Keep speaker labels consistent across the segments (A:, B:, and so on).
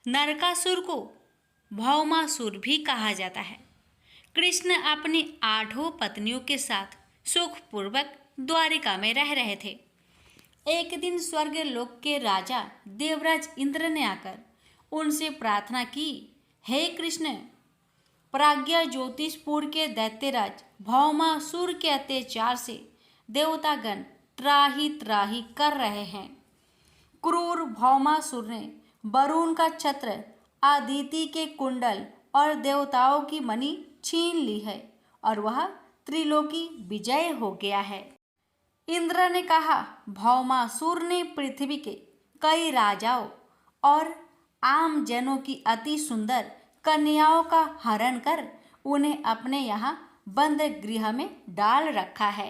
A: नरकासुर को भौमासुर भी कहा जाता है। कृष्ण अपनी 8 पत्नियों के साथ सुखपूर्वक द्वारिका में रह रहे थे। एक दिन स्वर्ग लोक के राजा देवराज इंद्र ने आकर उनसे प्रार्थना की, हे कृष्ण, प्राज्ञा ज्योतिषपुर के दैत्यराज भौमासुर के अत्याचार से देवतागण त्राही त्राही कर रहे हैं। क्रूर भौमासुर ने वरुण का छत्र, अदिति के कुंडल और देवताओं की मणि छीन ली है और वह त्रिलोकी विजय हो गया है। इंद्र ने कहा, भौमासुर ने पृथ्वी के कई राजाओं और आम जनों की अति सुंदर कन्याओं का हरण कर उन्हें अपने यहाँ बंद गृह में डाल रखा है।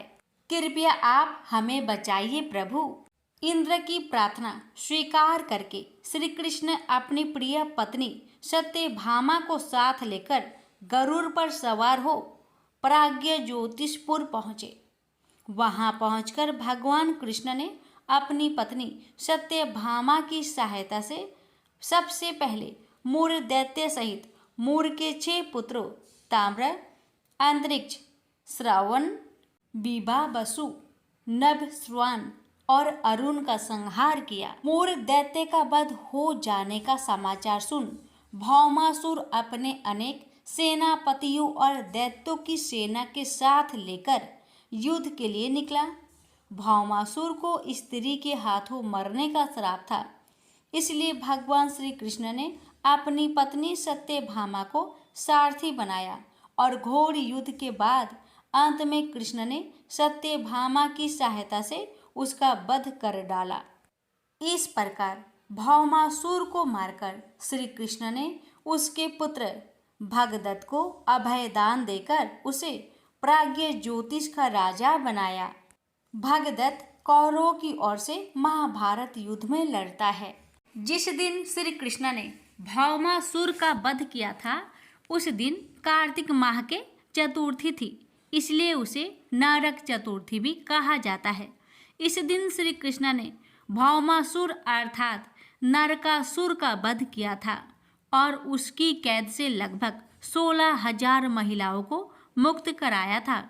A: कृपया आप हमें बचाइए प्रभु। इंद्र की प्रार्थना स्वीकार करके श्री कृष्ण अपनी प्रिय पत्नी सत्यभामा को साथ लेकर गरुड़ पर सवार हो प्राज्ञ ज्योतिषपुर पहुँचे। वहां पहुंचकर भगवान कृष्ण ने अपनी पत्नी सत्यभामा की सहायता से सबसे पहले मूर दैत्य सहित मूर के 6 पुत्रों ताम्र, अंतरिक्ष, श्रवण, बिभा, वसु, नभ, श्रवण और अरुण का संहार किया। मूर दैत्य का वध हो जाने का समाचार सुन भौमासुर अपने अनेक सेनापतियों और दैत्यों की सेना के साथ लेकर युद्ध के लिए निकला। भौमासुर को स्त्री के हाथों मरने का श्राप था, इसलिए भगवान श्री कृष्ण ने अपनी पत्नी सत्यभामा को सारथी बनाया और घोर युद्ध के बाद अंत में कृष्ण ने सत्यभामा की सहायता से उसका वध कर डाला। इस प्रकार भौमासुर को मारकर श्री कृष्ण ने उसके पुत्र भगदत्त को अभयदान देकर उसे प्राज्ञ ज्योतिष का राजा बनाया। भगदत्त कौरवों की ओर से महाभारत युद्ध में लड़ता है। जिस दिन श्री कृष्ण ने भौमासुर का वध किया था उस दिन कार्तिक माह के चतुर्थी थी, इसलिए उसे नरक चतुर्थी भी कहा जाता है। इस दिन श्री कृष्ण ने भौमासुर अर्थात नरकासुर का वध किया था और उसकी कैद से लगभग 16,000 महिलाओं को मुक्त कराया था।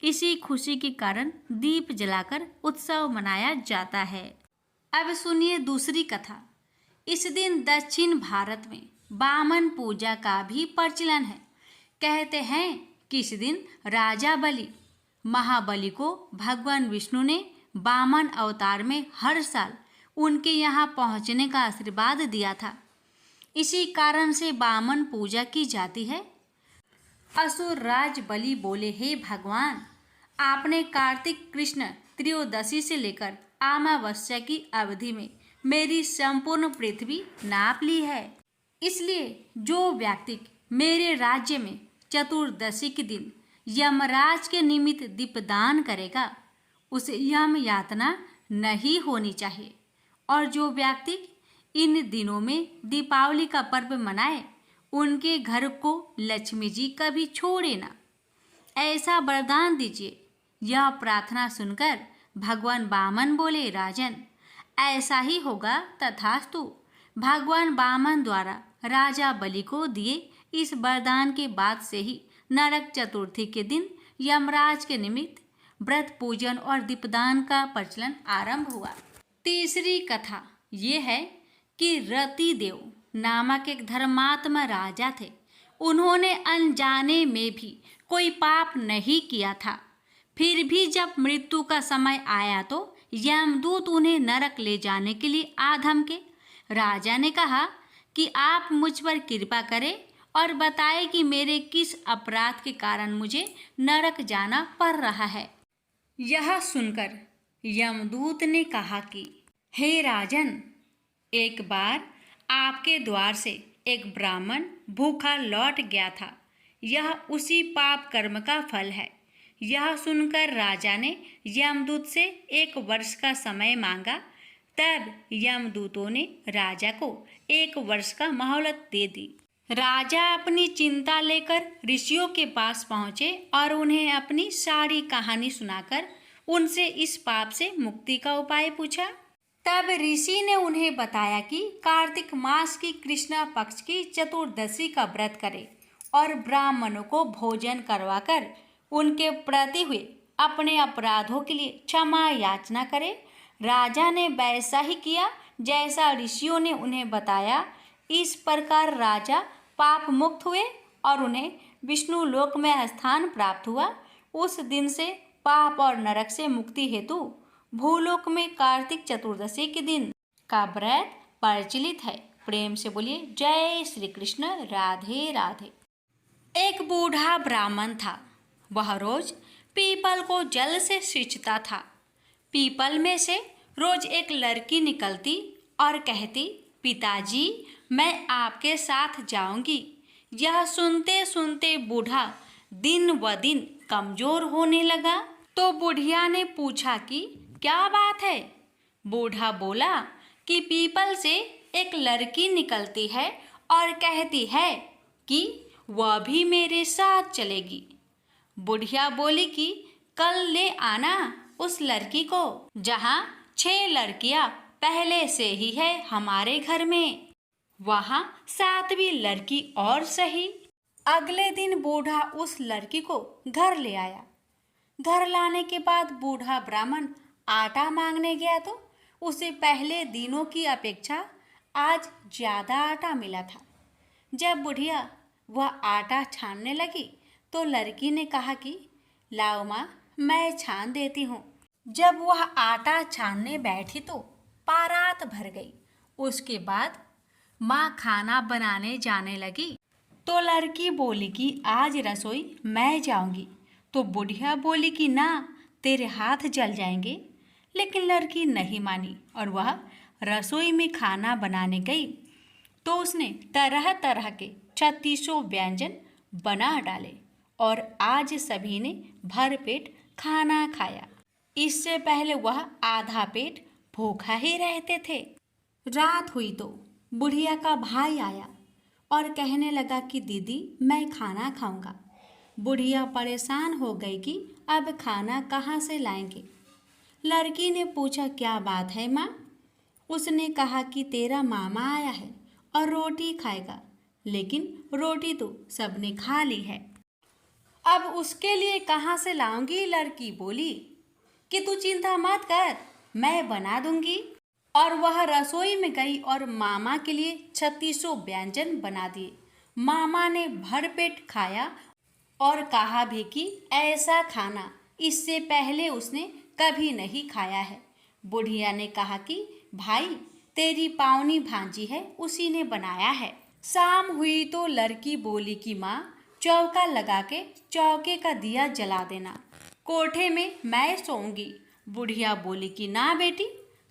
A: इसी खुशी के कारण दीप जलाकर उत्सव मनाया जाता है। अब सुनिए दूसरी कथा। इस दिन दक्षिण भारत में वामन पूजा का भी प्रचलन है। कहते हैं कि इस दिन राजा बलि महाबली को भगवान विष्णु ने वामन अवतार में हर साल उनके यहाँ पहुँचने का आशीर्वाद दिया था। इसी कारण से वामन पूजा की जाती है। असुर राज बलि बोले, हे भगवान, आपने कार्तिक कृष्ण त्रयोदशी से लेकर अमावस्या की अवधि में मेरी संपूर्ण पृथ्वी नाप ली है, इसलिए जो व्यक्ति मेरे राज्य में चतुर्दशी के दिन यमराज के निमित्त दीपदान करेगा उसे यम यातना नहीं होनी चाहिए, और जो व्यक्ति इन दिनों में दीपावली का पर्व मनाए उनके घर को लक्ष्मी जी कभी छोड़े ना, ऐसा वरदान दीजिए। यह प्रार्थना सुनकर भगवान वामन बोले, राजन, ऐसा ही होगा तथास्तु। भगवान वामन द्वारा राजा बलि को दिए इस वरदान के बाद से ही नरक चतुर्थी के दिन यमराज के निमित्त व्रत पूजन और दीपदान का प्रचलन आरंभ हुआ। तीसरी कथा ये है कि रतिदेव नामक एक धर्मात्मा राजा थे। उन्होंने अनजाने में भी कोई पाप नहीं किया था। फिर भी जब मृत्यु का समय आया तो यमदूत उन्हें नरक ले जाने के लिए आ धमके। राजा ने कहा कि आप मुझ पर कृपा करें और बताएं कि मेरे किस अपराध के कारण मुझे नरक जाना पड़ रहा है। यह सुनकर यमदूत ने कहा कि हे राजन, एक बार आपके द्वार से एक ब्राह्मण भूखा लौट गया था। यह उसी पाप कर्म का फल है। यह सुनकर राजा ने यमदूत से 1 वर्ष का समय मांगा। तब यमदूतों ने राजा को 1 वर्ष का मोहलत दे दी। राजा अपनी चिंता लेकर ऋषियों के पास पहुँचे और उन्हें अपनी सारी कहानी सुनाकर उनसे इस पाप से मुक्ति का उपाय पूछा। तब ऋषि ने उन्हें बताया कि कार्तिक मास की कृष्णा पक्ष की चतुर्दशी का व्रत करें और ब्राह्मणों को भोजन करवाकर उनके प्रति हुए अपने अपराधों के लिए क्षमा याचना करें। राजा ने वैसा ही किया जैसा ऋषियों ने उन्हें बताया। इस प्रकार राजा पाप मुक्त हुए और उन्हें विष्णु लोक में स्थान प्राप्त हुआ। उस दिन से पाप और नरक से मुक्ति हेतु भूलोक में कार्तिक चतुर्दशी के दिन का व्रत प्रचलित है। प्रेम से बोलिए जय श्री कृष्ण, राधे राधे। एक बूढ़ा ब्राह्मण था। वह रोज पीपल को जल से सींचता था। पीपल में से रोज एक लड़की निकलती और कहती, पिताजी मैं आपके साथ जाऊंगी। यह सुनते सुनते बूढ़ा दिन व दिन कमजोर होने लगा। तो बुढ़िया ने पूछा कि क्या बात है। बूढ़ा बोला कि पीपल से एक लड़की निकलती है और कहती है कि वह भी मेरे साथ चलेगी। बुढ़िया बोली कि कल ले आना उस लड़की को। जहाँ 6 लड़कियां पहले से ही है हमारे घर में, वहाँ 7वीं लड़की और सही। अगले दिन बूढ़ा उस लड़की को घर ले आया। घर लाने के बाद बूढ़ा ब्राह्मण आटा मांगने गया तो उसे पहले दिनों की अपेक्षा आज ज़्यादा आटा मिला था। जब बुढ़िया वह आटा छानने लगी तो लड़की ने कहा कि लाओ माँ, मैं छान देती हूँ। जब वह आटा छानने बैठी तो पारात भर गई। उसके बाद माँ खाना बनाने जाने लगी तो लड़की बोली कि आज रसोई मैं जाऊंगी। तो बुढ़िया बोली कि ना, तेरे हाथ जल जाएंगे। लेकिन लड़की नहीं मानी और वह रसोई में खाना बनाने गई तो उसने तरह तरह के 36 व्यंजन बना डाले और आज सभी ने भर पेट खाना खाया। इससे पहले वह आधा पेट भूखा ही रहते थे। रात हुई तो बुढ़िया का भाई आया और कहने लगा कि दीदी मैं खाना खाऊंगा। बुढ़िया परेशान हो गई कि अब खाना कहाँ से लाएंगे। लड़की ने पूछा क्या बात है माँ। उसने कहा कि तेरा मामा आया है और रोटी खाएगा, लेकिन रोटी तो सबने खा ली है। अब उसके लिए कहाँ से लाऊंगी। लड़की बोली कि तू चिंता मत कर, मैं बना दूंगी। और वह रसोई में गई और मामा के लिए 36 व्यंजन बना दिए। मामा ने भरपेट खाया और कहा भी कि ऐसा खाना इससे पहले उसने कभी नहीं खाया है। बुढ़िया ने कहा कि भाई तेरी पावनी भांजी है, उसी ने बनाया है। शाम हुई तो लड़की बोली कि माँ चौका लगा के चौके का दिया जला देना, कोठे में मैं सोऊंगी। बुढ़िया बोली कि ना बेटी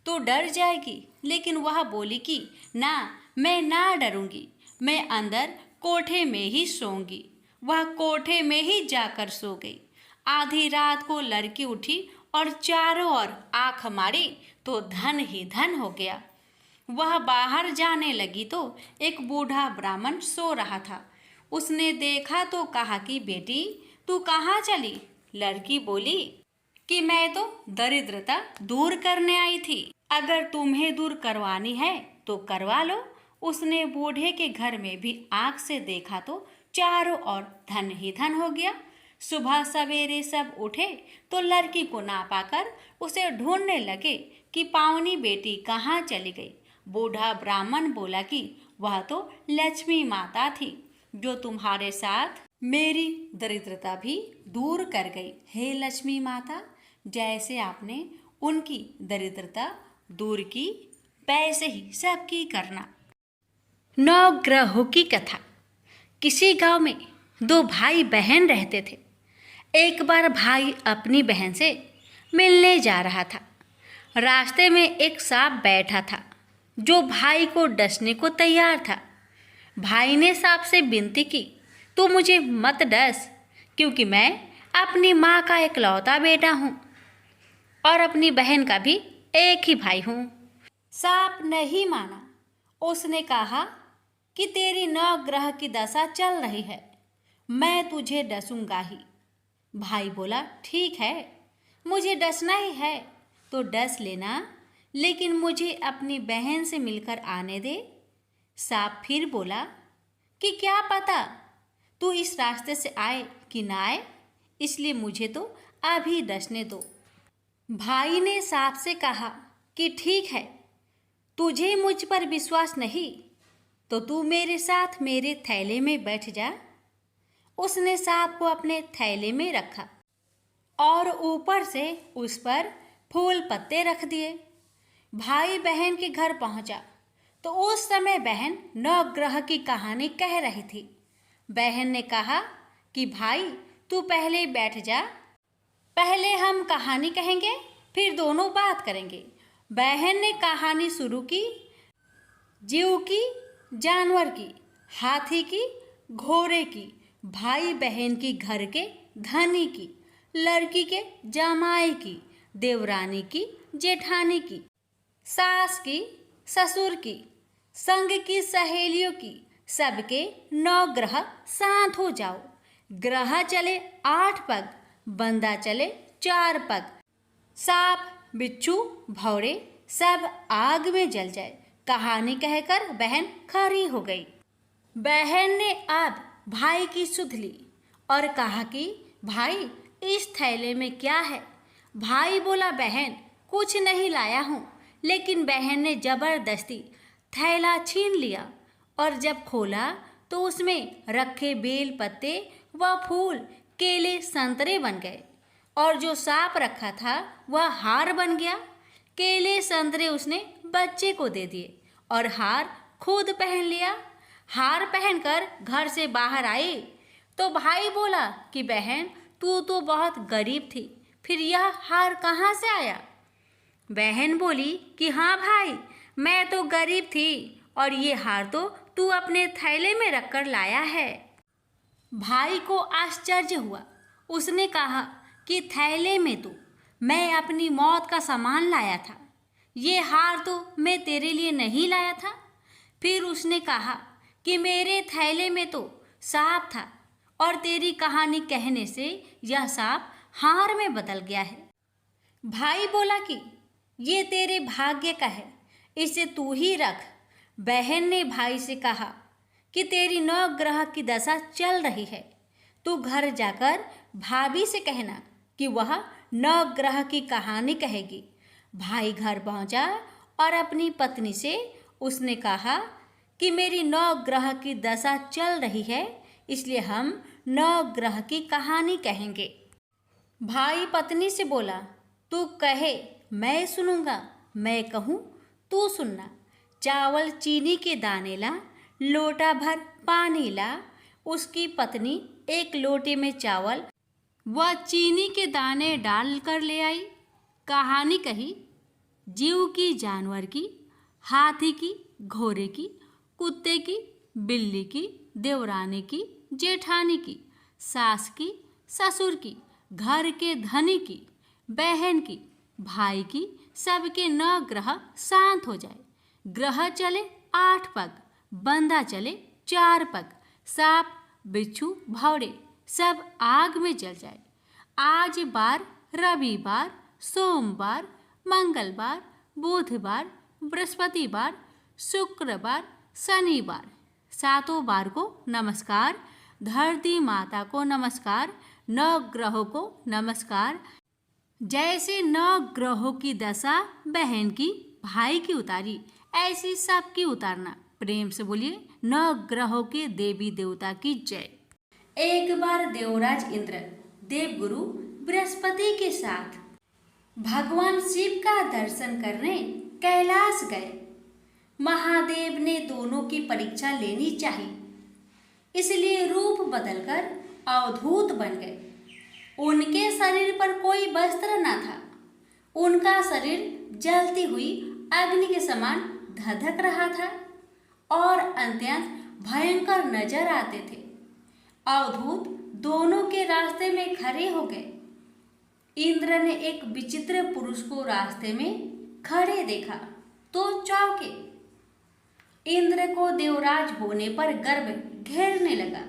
A: तू डर जाएगी। लेकिन वह बोली कि ना, मैं ना डरूंगी, मैं अंदर कोठे में ही सोऊंगी। वह कोठे में ही जाकर सो गई। आधी रात को लड़की उठी और चारों ओर आंख मारी तो धन ही धन हो गया। वह बाहर जाने लगी तो एक बूढ़ा ब्राह्मण सो रहा था। उसने देखा तो कहा कि बेटी तू कहाँ चली। लड़की बोली कि मैं तो दरिद्रता दूर करने आई थी, अगर तुम्हें दूर करवानी है तो करवा लो। उसने बूढ़े के घर में भी आंख से देखा तो चारों ओर धन ही धन हो गया। सुबह सवेरे सब उठे तो लड़की को ना पाकर उसे ढूंढने लगे कि पावनी बेटी कहाँ चली गई। बूढ़ा ब्राह्मण बोला कि वह तो लक्ष्मी माता थी, जो तुम्हारे साथ मेरी दरिद्रता भी दूर कर गई। हे लक्ष्मी माता, जैसे आपने उनकी दरिद्रता दूर की, वैसे ही सबकी करना। 9 ग्रहों की कथा। किसी गांव में 2 भाई बहन रहते थे। एक बार भाई अपनी बहन से मिलने जा रहा था। रास्ते में एक सांप बैठा था जो भाई को डसने को तैयार था। भाई ने सांप से विनती की, तू मुझे मत डस, क्योंकि मैं अपनी माँ का इकलौता बेटा हूँ और अपनी बहन का भी एक ही भाई हूँ। सांप नहीं माना। उसने कहा कि तेरी 9 ग्रह की दशा चल रही है, मैं तुझे डसूंगा ही। भाई बोला ठीक है, मुझे डसना ही है तो डस लेना, लेकिन मुझे अपनी बहन से मिलकर आने दे। सांप फिर बोला कि क्या पता तू इस रास्ते से आए कि ना आए, इसलिए मुझे तो अभी डसने दो। भाई ने सांप से कहा कि ठीक है, तुझे मुझ पर विश्वास नहीं तो तू मेरे साथ मेरे थैले में बैठ जा। उसने सांप को अपने थैले में रखा और ऊपर से उस पर फूल पत्ते रख दिए। भाई बहन के घर पहुंचा तो उस समय बहन नवग्रह की कहानी कह रही थी। बहन ने कहा कि भाई तू पहले बैठ जा, पहले हम कहानी कहेंगे फिर दोनों बात करेंगे। बहन ने कहानी शुरू की। जीव की, जानवर की, हाथी की, घोड़े की, भाई बहन की, घर के धनी की, लड़की के जमाई की, देवरानी की, जेठानी की, सास की, ससुर की, संग की सहेलियों की, सबके 9 ग्रह शांत हो जाओ। ग्रह चले 8 पग, बंदा चले 4 पग, सांप, बिच्छू, भौरे सब आग में जल जाए। कहानी कहकर बहन खड़ी हो गई। बहन ने अब भाई की सुध ली और कहा कि भाई इस थैले में क्या है। भाई बोला बहन कुछ नहीं लाया हूँ। लेकिन बहन ने जबरदस्ती थैला छीन लिया और जब खोला तो उसमें रखे बेल पत्ते व फूल केले संतरे बन गए और जो सांप रखा था वह हार बन गया। केले संतरे उसने बच्चे को दे दिए और हार खुद पहन लिया। हार पहनकर घर से बाहर आई तो भाई बोला कि बहन तू तो बहुत गरीब थी, फिर यह हार कहाँ से आया। बहन बोली कि हाँ भाई, मैं तो गरीब थी और ये हार तो तू अपने थैले में रखकर लाया है। भाई को आश्चर्य हुआ। उसने कहा कि थैले में तो मैं अपनी मौत का सामान लाया था, ये हार तो मैं तेरे लिए नहीं लाया था। फिर उसने कहा कि मेरे थैले में तो सांप था और तेरी कहानी कहने से यह सांप हार में बदल गया है। भाई बोला कि ये तेरे भाग्य का है, इसे तू ही रख। बहन ने भाई से कहा कि तेरी 9 ग्रह की दशा चल रही है, तू घर जाकर भाभी से कहना कि वह 9 ग्रह की कहानी कहेगी। भाई घर पहुंचा और अपनी पत्नी से उसने कहा कि मेरी 9 ग्रह की दशा चल रही है, इसलिए हम 9 ग्रह की कहानी कहेंगे। भाई पत्नी से बोला तू कहे मैं सुनूंगा, मैं कहूँ तू सुनना। चावल चीनी के दाने ला, लोटा भर पानी ला। उसकी पत्नी एक लोटे में चावल व चीनी के दाने डाल कर ले आई। कहानी कही। जीव की, जानवर की, हाथी की, घोड़े की, कुत्ते की, बिल्ली की, देवरानी की, जेठानी की, सास की, ससुर की, घर के धनी की, बहन की, भाई की, सबके 9 ग्रह शांत हो जाए। ग्रह चले 8 पग, बंदा चले 4 पग, सांप, बिच्छू, भौरे सब आग में जल जाए। आज बार, रविवार, सोमवार, मंगलवार, बुधवार, बृहस्पतिवार, शुक्रवार, शनिवार, 7 बार को नमस्कार। धरती माता को नमस्कार, 9 ग्रहों को नमस्कार। जैसे 9 ग्रहों की दशा बहन की, भाई की उतारी, ऐसी सबकी उतारना। प्रेम से बोलिए 9 ग्रहों के देवी देवता की जय। एक बार देवराज इंद्र देवगुरु बृहस्पति के साथ भगवान शिव का दर्शन करने कैलाश गए। महादेव ने दोनों की परीक्षा लेनी चाहिए, इसलिए रूप बदलकर अवधूत बन गए। उनके शरीर पर कोई वस्त्र न था। उनका शरीर जलती हुई अग्नि के समान धधक रहा था और अत्यंत भयंकर नजर आते थे। अवधूत दोनों के रास्ते में खड़े हो गए। इंद्र ने एक विचित्र पुरुष को रास्ते में खड़े देखा तो चौंके। इंद्र को देवराज होने पर गर्व घेरने लगा।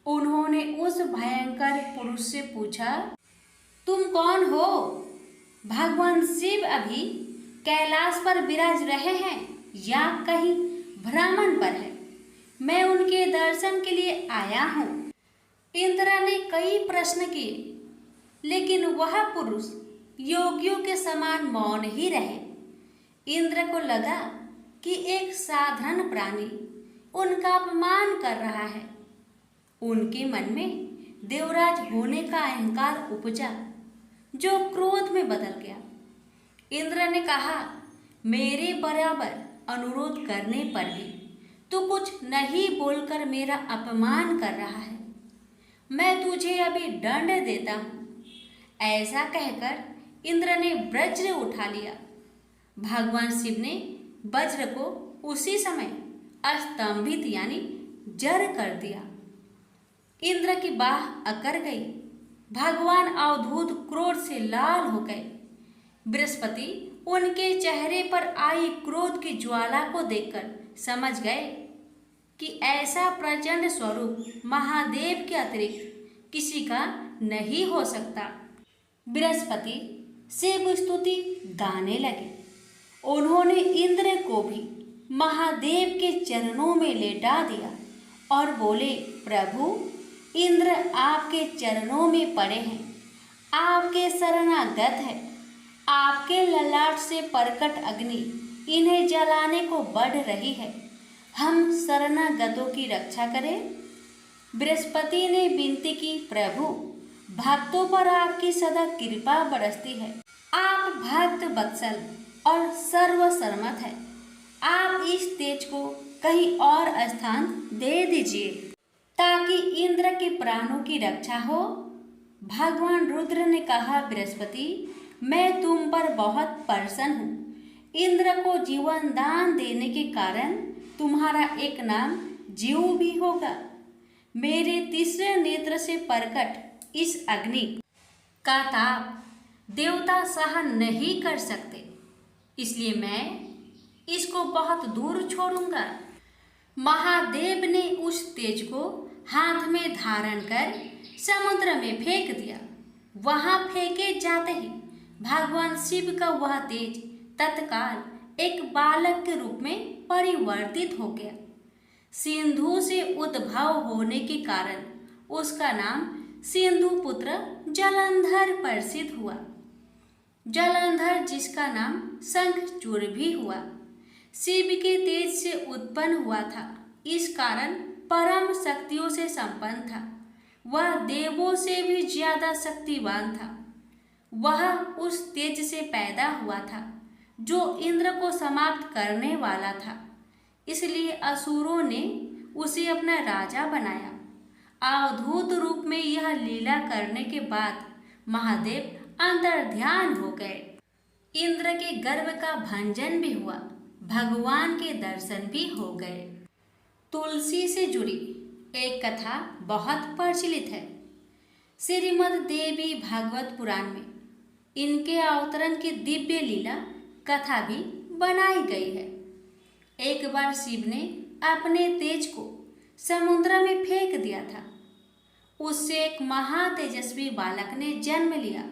A: उन्होंने उस भयंकर पुरुष से पूछा, तुम कौन हो? भगवान शिव अभी कैलाश पर विराज रहे हैं या कहीं भ्रमण पर है? मैं उनके दर्शन के लिए आया हूँ। इंद्र ने कई प्रश्न किए, लेकिन वह पुरुष योगियों के समान मौन ही रहे। इंद्र को लगा कि एक साधारण प्राणी उनका अपमान कर रहा है। उनके मन में देवराज होने का अहंकार उपजा, जो क्रोध में बदल गया। इंद्र ने कहा, मेरे बराबर अनुरोध करने पर भी तू कुछ नहीं बोलकर मेरा अपमान कर रहा है। मैं तुझे अभी दंड देता हूँ। ऐसा कहकर इंद्र ने वज्र उठा लिया। भगवान शिव ने वज्र को उसी समय स्तंभित यानी जड़ कर दिया। इंद्र की बाह अकड़ गई। भगवान अवधूत क्रोध से लाल हो गए। बृहस्पति उनके चेहरे पर आई क्रोध की ज्वाला को देखकर समझ गए कि ऐसा प्रचंड स्वरूप महादेव के अतिरिक्त किसी का नहीं हो सकता। बृहस्पति शिव स्तुति गाने लगे। उन्होंने इंद्र को भी महादेव के चरणों में लेटा दिया और बोले, प्रभु, इंद्र आपके चरणों में पड़े हैं, आपके शरणागत है। आपके ललाट से प्रकट अग्नि इन्हें जलाने को बढ़ रही है। हम शरणागतों की रक्षा करें। बृहस्पति ने विनती की, प्रभु, भक्तों पर आपकी सदा कृपा बरसती है। आप भक्त वत्सल और सर्वसम्मत है। आप इस तेज को कहीं और स्थान दे दीजिए ताकि इंद्र के प्राणों की रक्षा हो। भगवान रुद्र ने कहा, बृहस्पति, मैं तुम पर बहुत प्रसन्न हूँ। इंद्र को जीवन दान देने के कारण तुम्हारा एक नाम जीव भी होगा। मेरे तीसरे नेत्र से प्रकट इस अग्नि का ताप देवता सहन नहीं कर सकते, इसलिए मैं इसको बहुत दूर छोड़ूंगा। महादेव ने उस तेज को हाथ में धारण कर समुद्र में फेंक दिया। वहां फेंके जाते ही भगवान शिव का वह तेज तत्काल एक बालक के रूप में परिवर्तित हो गया। सिंधु से उद्भव होने के कारण उसका नाम सिंधु पुत्र जलंधर प्रसिद्ध हुआ। जलंधर जिसका नाम शंखचूड़ भी हुआ, शिव के तेज से उत्पन्न हुआ था। इस कारण परम शक्तियों से संपन्न था। वह देवों से भी ज्यादा शक्तिवान था। वह उस तेज से पैदा हुआ था जो इंद्र को समाप्त करने वाला था। इसलिए असुरों ने उसे अपना राजा बनाया। अवधूत रूप में यह लीला करने के बाद महादेव अंतर्ध्यान हो गए। इंद्र के गर्भ का भंजन भी हुआ, भगवान के दर्शन भी हो गए। तुलसी से जुड़ी एक कथा बहुत प्रचलित है। श्रीमद् देवी भागवत पुराण में इनके अवतरण की दिव्य लीला कथा भी बनाई गई है। एक बार शिव ने अपने तेज को समुद्र में फेंक दिया था। उससे एक महातेजस्वी बालक ने जन्म लिया।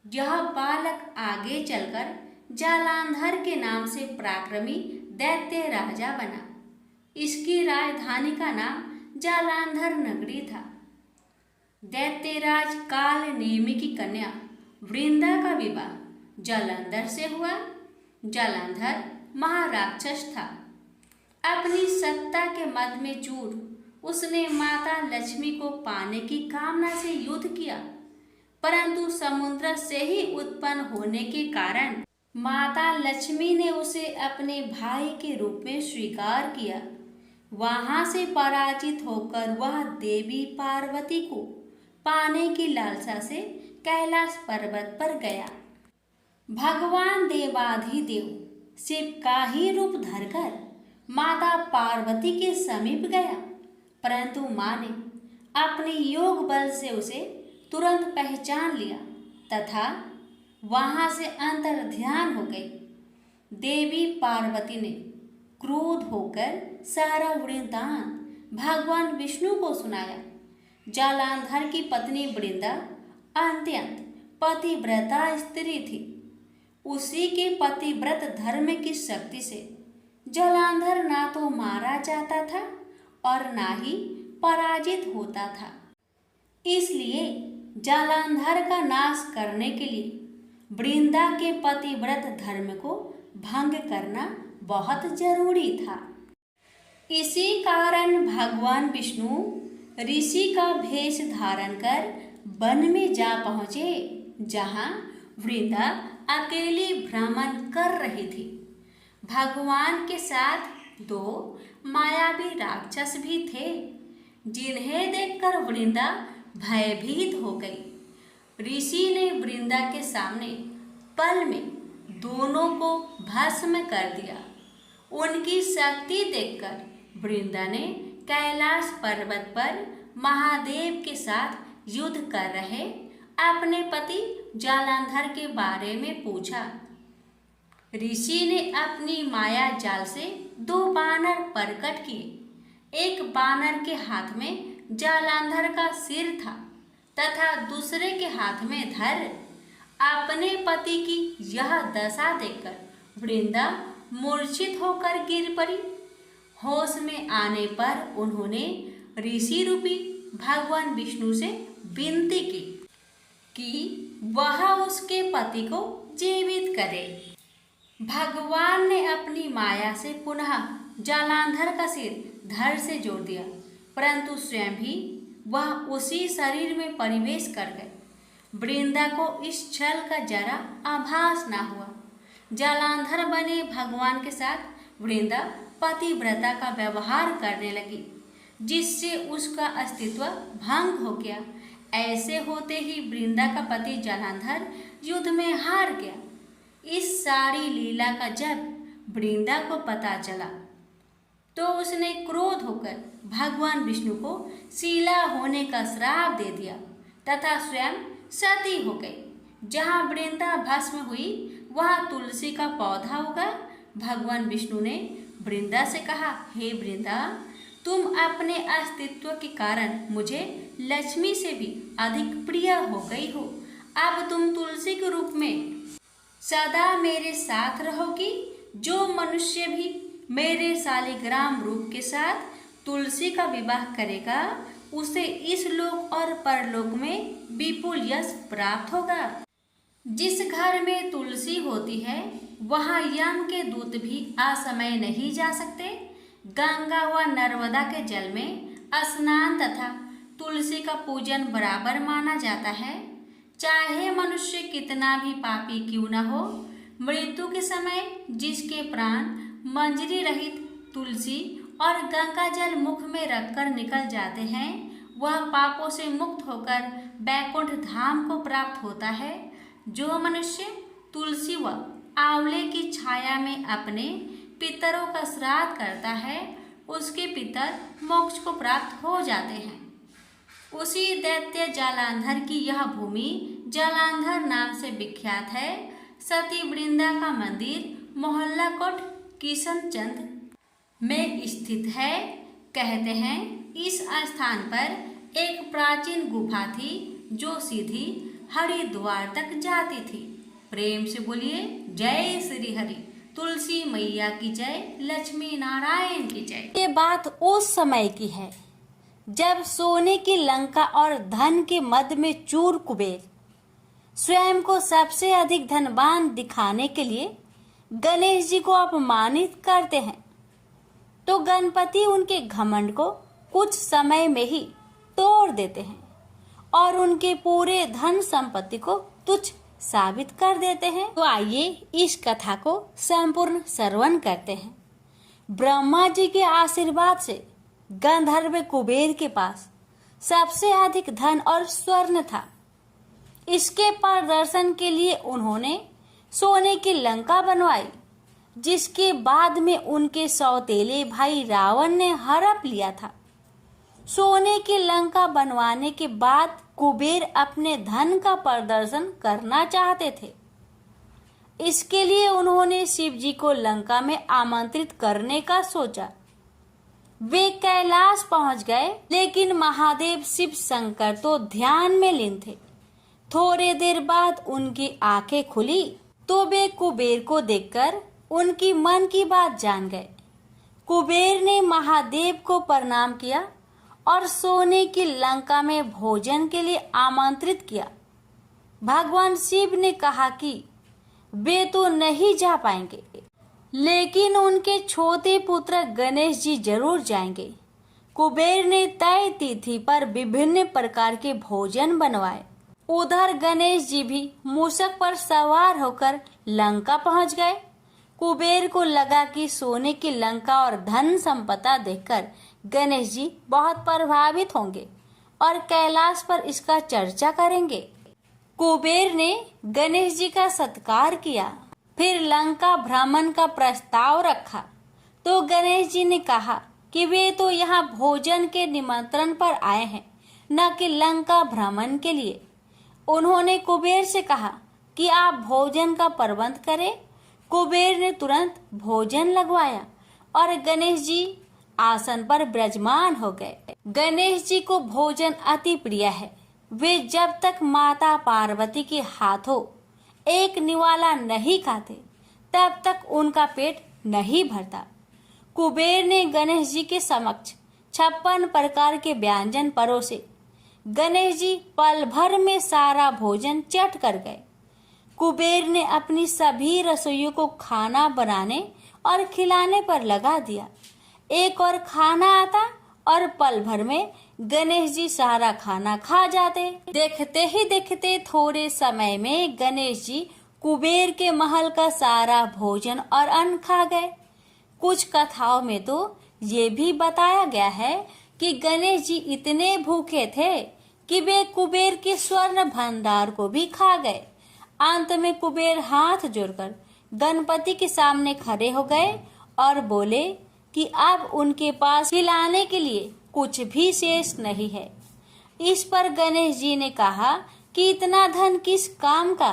A: यह बालक आगे चलकर जालंधर के नाम से पराक्रमी दैत्य राजा बना। इसकी राजधानी का नाम जालंधर नगरी था। दैत्यराज काल नेमि की कन्या वृंदा का विवाह जालंधर से हुआ। जालंधर महाराक्षस था। अपनी सत्ता के मद में चूर उसने माता लक्ष्मी को पाने की कामना से युद्ध किया, परंतु समुद्र से ही उत्पन्न होने के कारण माता लक्ष्मी ने उसे अपने भाई के रूप में स्वीकार किया। वहां से पराजित होकर वह देवी पार्वती को पाने की लालसा से कैलाश पर्वत पर गया। भगवान देवाधिदेव शिव का ही रूप धरकर माता पार्वती के समीप गया, परंतु माँ ने अपने योग बल से उसे तुरंत पहचान लिया तथा वहां से अंतर्ध्यान हो गई। देवी पार्वती ने क्रोध होकर सारा वृत्तांत भगवान विष्णु को सुनाया। जालंधर की पत्नी वृंदा अत्यंत पतिव्रता स्त्री थी। उसी के पतिव्रत धर्म की शक्ति से जालंधर ना तो मारा जाता था और ना ही पराजित होता था। इसलिए जालंधर का नाश करने के लिए वृंदा के पतिव्रत धर्म को भंग करना बहुत जरूरी था। इसी कारण भगवान विष्णु ऋषि का भेष धारण कर वन में जा पहुँचे, जहाँ वृंदा अकेली भ्रमण कर रही थी। भगवान के साथ दो मायावी राक्षस भी थे, जिन्हें देखकर वृंदा भयभीत हो गई। ऋषि ने वृंदा के सामने पल में दोनों को भस्म कर दिया। उनकी शक्ति देखकर वृंदा ने कैलाश पर्वत पर महादेव के साथ युद्ध कर रहे अपने पति जालंधर के बारे में पूछा। ऋषि ने अपनी माया जाल से दो बानर प्रकट किए। एक बानर के हाथ में जालंधर का सिर था तथा दूसरे के हाथ में धर। अपने पति की यह दशा देखकर वृंदा मूर्छित होकर गिर पड़ी। होश में आने पर उन्होंने ऋषि रूपी भगवान विष्णु से विनती की कि वह उसके पति को जीवित करे। भगवान ने अपनी माया से पुनः जालंधर का सिर धड़ से जोड़ दिया, परंतु स्वयं भी वह उसी शरीर में प्रवेश कर गए। वृंदा को इस छल का जरा आभास न हुआ। जालंधर बने भगवान के साथ वृंदा पतिव्रता का व्यवहार करने लगी, जिससे उसका अस्तित्व भंग हो गया। ऐसे होते ही वृंदा का पति जालंधर युद्ध में हार गया। इस सारी लीला का जब वृंदा को पता चला तो उसने क्रोध होकर भगवान विष्णु को शीला होने का श्राप दे दिया तथा स्वयं सती हो गई। जहाँ वृंदा भस्म हुई वहाँ तुलसी का पौधा उगा। भगवान विष्णु ने वृंदा से कहा, हे वृंदा, तुम अपने अस्तित्व के कारण मुझे लक्ष्मी से भी अधिक प्रिय हो गई हो। अब तुम तुलसी के रूप में सदा मेरे साथ रहोगी। जो मनुष्य भी मेरे शालिग्राम रूप के साथ तुलसी का विवाह करेगा, उसे इस लोक और परलोक में विपुल यश प्राप्त होगा। जिस घर में तुलसी होती है वहाँ यम के दूत भी असमय नहीं जा सकते। गंगा व नर्मदा के जल में स्नान तथा तुलसी का पूजन बराबर माना जाता है। चाहे मनुष्य कितना भी पापी क्यों न हो, मृत्यु के समय जिसके प्राण मंजरी रहित तुलसी और गंगा जल मुख में रखकर निकल जाते हैं, वह पापों से मुक्त होकर बैकुंठ धाम को प्राप्त होता है। जो मनुष्य तुलसी व आंवले की छाया में अपने पितरों का श्राद्ध करता है, उसके पितर मोक्ष को प्राप्त हो जाते हैं। उसी दैत्य जालंधर की यह भूमि जालंधर नाम से विख्यात है। सती वृंदा का मंदिर मोहल्ला कोट किशनचंद में स्थित है। कहते हैं इस स्थान पर एक प्राचीन गुफा थी जो सीधी हरिद्वार तक जाती थी। प्रेम से बोलिए जय श्री हरि। तुलसी मैया की जय, लक्ष्मी नारायण की जय।
B: ये बात उस समय की है जब सोने की लंका और धन के मद में चूर कुबेर स्वयं को सबसे अधिक धनवान दिखाने के लिए गणेश जी को अपमानित करते हैं, तो गणपति उनके घमंड को कुछ समय में ही तोड़ देते हैं और उनके पूरे धन संपत्ति को तुच्छ साबित कर देते हैं। तो आइए इस कथा को संपूर्ण श्रवण करते हैं। ब्रह्मा जी के आशीर्वाद से गंधर्व कुबेर के पास सबसे अधिक धन और स्वर्ण था। इसके प्रदर्शन के लिए उन्होंने सोने की लंका बनवाई, जिसके बाद में उनके सौतेले भाई रावण ने हड़प लिया था। सोने की लंका बनवाने के बाद कुबेर अपने धन का प्रदर्शन करना चाहते थे। इसके लिए उन्होंने शिव जी को लंका में आमंत्रित करने का सोचा। वे कैलाश पहुंच गए, लेकिन महादेव शिव शंकर तो ध्यान में लीन थे। थोड़े देर बाद उनकी आंखें खुली तो वे कुबेर को देखकर उनकी मन की बात जान गए। कुबेर ने महादेव को प्रणाम किया और सोने की लंका में भोजन के लिए आमंत्रित किया। भगवान शिव ने कहा कि वे तो नहीं जा पाएंगे, लेकिन उनके छोटे पुत्र गणेश जी जरूर जाएंगे। कुबेर ने तय तिथि पर विभिन्न प्रकार के भोजन बनवाए। उधर गणेश जी भी मूषक पर सवार होकर लंका पहुंच गए। कुबेर को लगा कि सोने की लंका और धन संपदा देखकर गणेश जी बहुत प्रभावित होंगे और कैलाश पर इसका चर्चा करेंगे। कुबेर ने गणेश जी का सत्कार किया, फिर लंका भ्रमण का प्रस्ताव रखा। तो गणेश जी ने कहा कि वे तो यहाँ भोजन के निमंत्रण पर आए हैं, न कि लंका भ्रमण के लिए। उन्होंने कुबेर से कहा कि आप भोजन का प्रबंध करें। कुबेर ने तुरंत भोजन लगवाया और गणेश जी आसन पर विराजमान हो गए। गणेश जी को भोजन अति प्रिय है। वे जब तक माता पार्वती के हाथों एक निवाला नहीं खाते, तब तक उनका पेट नहीं भरता। कुबेर ने गणेश जी के समक्ष 56 प्रकार के व्यंजन परोसे। गणेश जी पल भर में सारा भोजन चट कर गए। कुबेर ने अपनी सभी रसोइयों को खाना बनाने और खिलाने पर लगा दिया। एक और खाना आता और पल भर में गणेश जी सारा खाना खा जाते। देखते ही देखते थोड़े समय में गणेश जी कुबेर के महल का सारा भोजन और अन्न खा गए। कुछ कथाओं में तो ये भी बताया गया है कि गणेश जी इतने भूखे थे कि वे कुबेर के स्वर्ण भंडार को भी खा गए। अंत में कुबेर हाथ जोड़कर गणपति के सामने खड़े हो गए और बोले कि अब उनके पास खिलाने के लिए कुछ भी शेष नहीं है। इस पर गणेश जी ने कहा कि इतना धन किस काम का,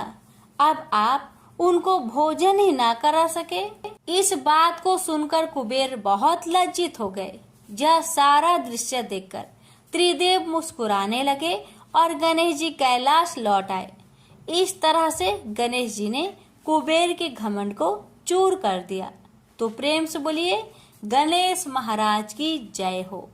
B: अब आप उनको भोजन ही ना करा सके। इस बात को सुनकर कुबेर बहुत लज्जित हो गए। यह सारा दृश्य देखकर त्रिदेव मुस्कुराने लगे और गणेश जी कैलाश लौट आए। इस तरह से गणेश जी ने कुबेर के घमंड को चूर कर दिया। तो प्रेम से बोलिए गणेश महाराज की जय हो।